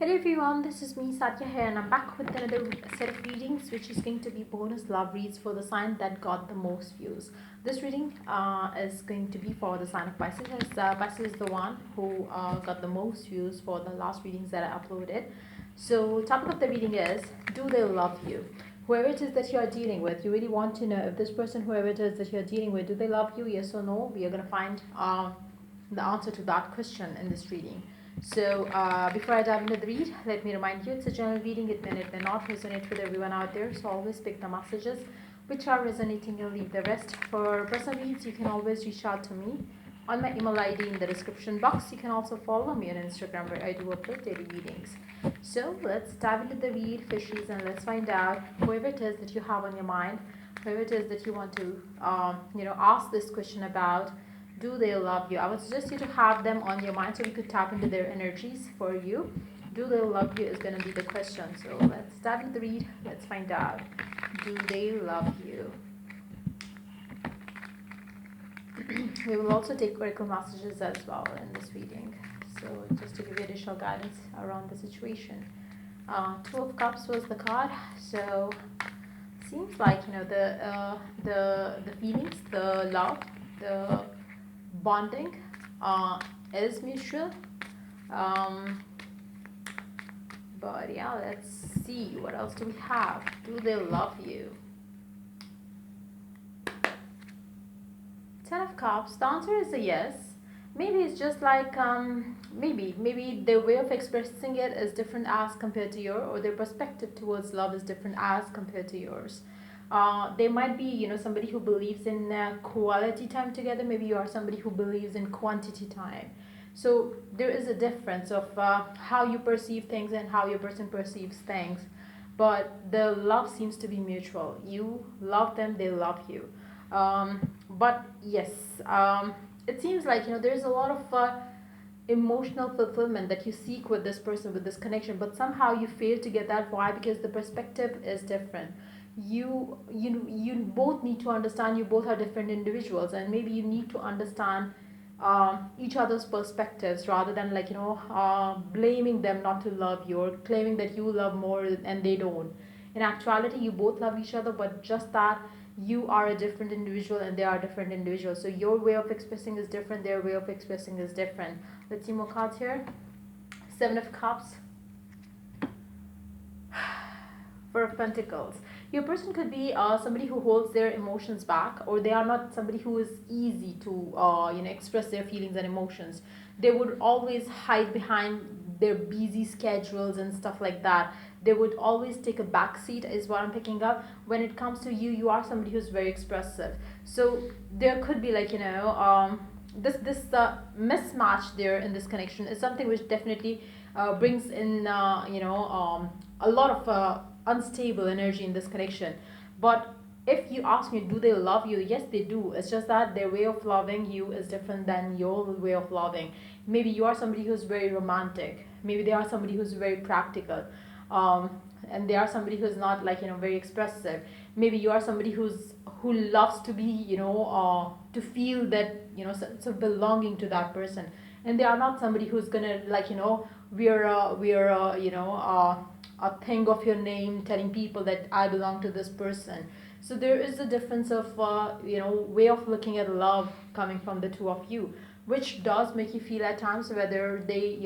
Hello everyone, this is me Satya here and I'm back with another set of readings which is going to be bonus love reads for the sign that got the most views. This reading is going to be for the sign of Pisces as Pisces is the one who got the most views for the last readings that I uploaded. So topic of the reading is, do they love you? Whoever it is that you are dealing with, you really want to know if this person, whoever it is that you are dealing with, do they love you, yes or no? We are going to find the answer to that question in this reading. So before I dive into the read, let me remind you it's a general reading. It may not resonate with everyone out there. So always pick the messages which are resonating and leave the rest. For personal reads, you can always reach out to me on my email ID in the description box. You can also follow me on Instagram where I do upload daily readings. So let's dive into the read, fishies, and let's find out whoever it is that you have on your mind, whoever it is that you want to ask this question about. Do they love you? I would suggest you to have them on your mind so we could tap into their energies for you. Do they love you is going to be the question. So let's dive into the read. Let's find out. Do they love you? We will also take oracle messages as well in this reading. So just to give you additional guidance around the situation. Two of Cups was the card. So seems like the feelings, the love, the bonding is mutual, but yeah, let's see what else do we have. Do they love you? Ten of Cups, the answer is a yes. Maybe it's just like maybe their way of expressing it is different as compared to yours, or their perspective towards love is different as compared to yours. They might be, somebody who believes in quality time together. Maybe you are somebody who believes in quantity time. So there is a difference of how you perceive things and how your person perceives things. But the love seems to be mutual. You love them, they love you. But yes, it seems like there's a lot of emotional fulfillment that you seek with this person, with this connection, but somehow you fail to get that. Why? Because the perspective is different. You both need to understand you both are different individuals, and maybe you need to understand each other's perspectives rather than blaming them not to love you or claiming that you love more and they don't. In actuality, you both love each other, but just that you are a different individual and they are different individuals. So your way of expressing is different, their way of expressing is different. Let's see more cards here. Seven of Cups, Four of Pentacles. Your person could be somebody who holds their emotions back, or they are not somebody who is easy to express their feelings and emotions. They would always hide behind their busy schedules and stuff like that. They would always take a back seat is what I'm picking up. When it comes to you, you are somebody who's very expressive. So there could be this mismatch there in this connection is something which definitely brings in a lot of unstable energy in this connection. But if you ask me, do they love you? Yes, they do. It's just that their way of loving you is different than your way of loving. Maybe you are somebody who's very romantic. Maybe they are somebody who's very practical. Um, and they are somebody who's not very expressive. Maybe you are somebody who loves to be to feel that sense of belonging to that person, and they are not somebody who's gonna we're a thing of your name telling people that I belong to this person. So there is a difference of way of looking at love coming from the two of you, which does make you feel at times whether they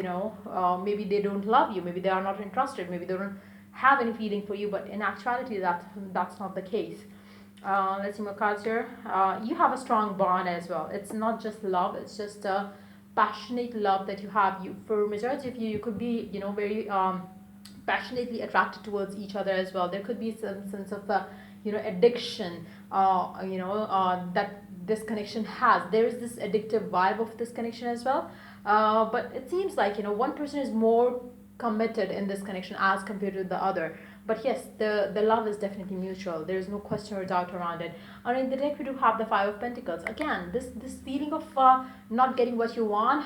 maybe they don't love you, maybe they are not interested, maybe they don't have any feeling for you. But in actuality, that's not the case. Let's see more cards here. You have a strong bond as well. It's not just love, it's just a passionate love that you have. You, for majority of you, you could be very passionately attracted towards each other as well. There could be some sense of addiction that this connection has. There is this addictive vibe of this connection as well. But it seems like one person is more committed in this connection as compared to the other. But yes, the love is definitely mutual. There is no question or doubt around it. And in the deck, we do have the Five of Pentacles. Again, this feeling of not getting what you want,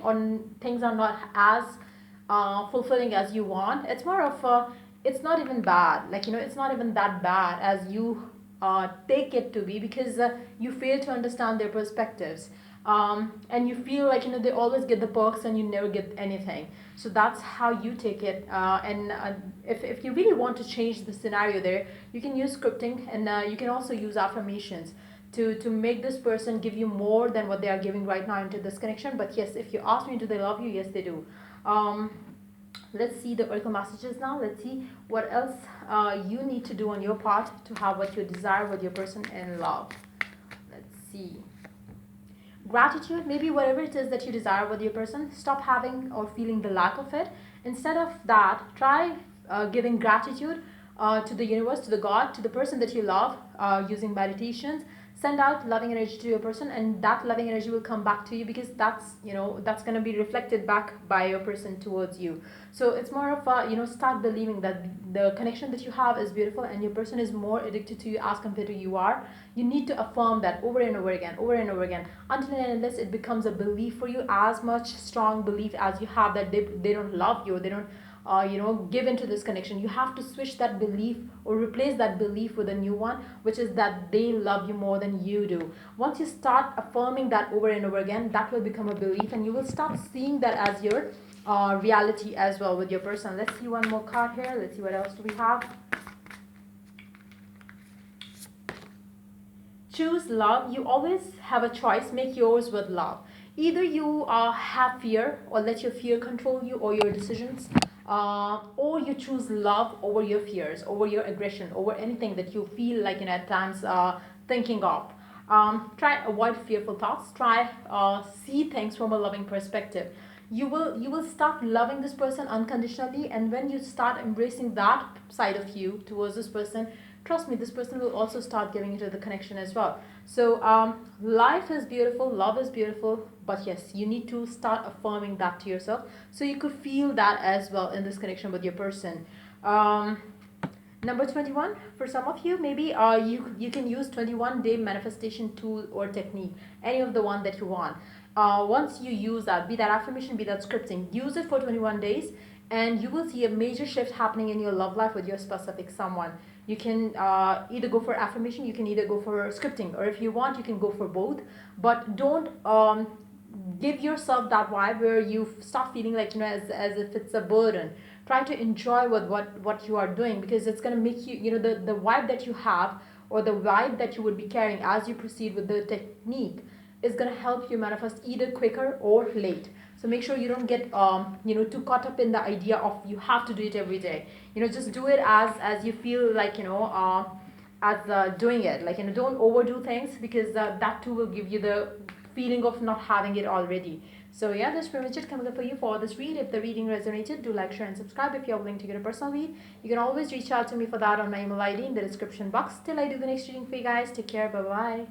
or things are not as fulfilling as you want. It's more of it's not even bad. It's not even that bad as you take it to be, because you fail to understand their perspectives. and you feel like they always get the perks and you never get anything. So that's how you take it. And if you really want to change the scenario there, you can use scripting, and you can also use affirmations to make this person give you more than what they are giving right now into this connection. But yes, if you ask me, do they love you? Yes, they do. um, let's see the oracle messages now. Let's see what else you need to do on your part to have what you desire with your person in love. Let's see. Gratitude, maybe whatever it is that you desire with your person, stop having or feeling the lack of it. Instead of that, try giving gratitude to the universe, to the God, to the person that you love, using meditations. Send out loving energy to your person, and that loving energy will come back to you, because that's going to be reflected back by your person towards you. So it's more of a, start believing that the connection that you have is beautiful, and your person is more addicted to you as compared to you are. You need to affirm that over and over again, over and over again, until and unless it becomes a belief for you, as much strong belief as you have that they don't love you, they don't give into this connection. You have to switch that belief or replace that belief with a new one, which is that they love you more than you do. Once you start affirming that over and over again, that will become a belief, and you will start seeing that as your reality as well with your person. Let's see one more card here. Let's see what else do we have. Choose love. You always have a choice. Make yours with love. Either you have fear, or let your fear control you or your decisions, or you choose love over your fears, over your aggression, over anything that you feel like at times thinking of. Try avoid fearful thoughts. Try see things from a loving perspective. You will start loving this person unconditionally, and when you start embracing that side of you towards this person, trust me, this person will also start giving into the connection as well. So life is beautiful, love is beautiful, but yes, you need to start affirming that to yourself, so you could feel that as well in this connection with your person. Number 21, for some of you, maybe you can use 21-day manifestation tool or technique, any of the one that you want. Once you use that, be that affirmation, be that scripting, use it for 21 days, and you will see a major shift happening in your love life with your specific someone. You can either go for affirmation, you can either go for scripting, or if you want, you can go for both. But don't give yourself that vibe where you start feeling like as if it's a burden. Try to enjoy with what you are doing, because it's going to make you, the vibe that you have, or the vibe that you would be carrying as you proceed with the technique, is going to help you manifest either quicker or late. So make sure you don't get too caught up in the idea of you have to do it every day. Just do it as you feel like, as doing it, like, don't overdo things, because that too will give you the feeling of not having it already. So yeah, that's pretty much it coming up for you for this read. If the reading resonated, do like, share and subscribe. If you're willing to get a personal read, you can always reach out to me for that on my email ID in the description box. Till I do the next reading for you guys, take care, bye bye.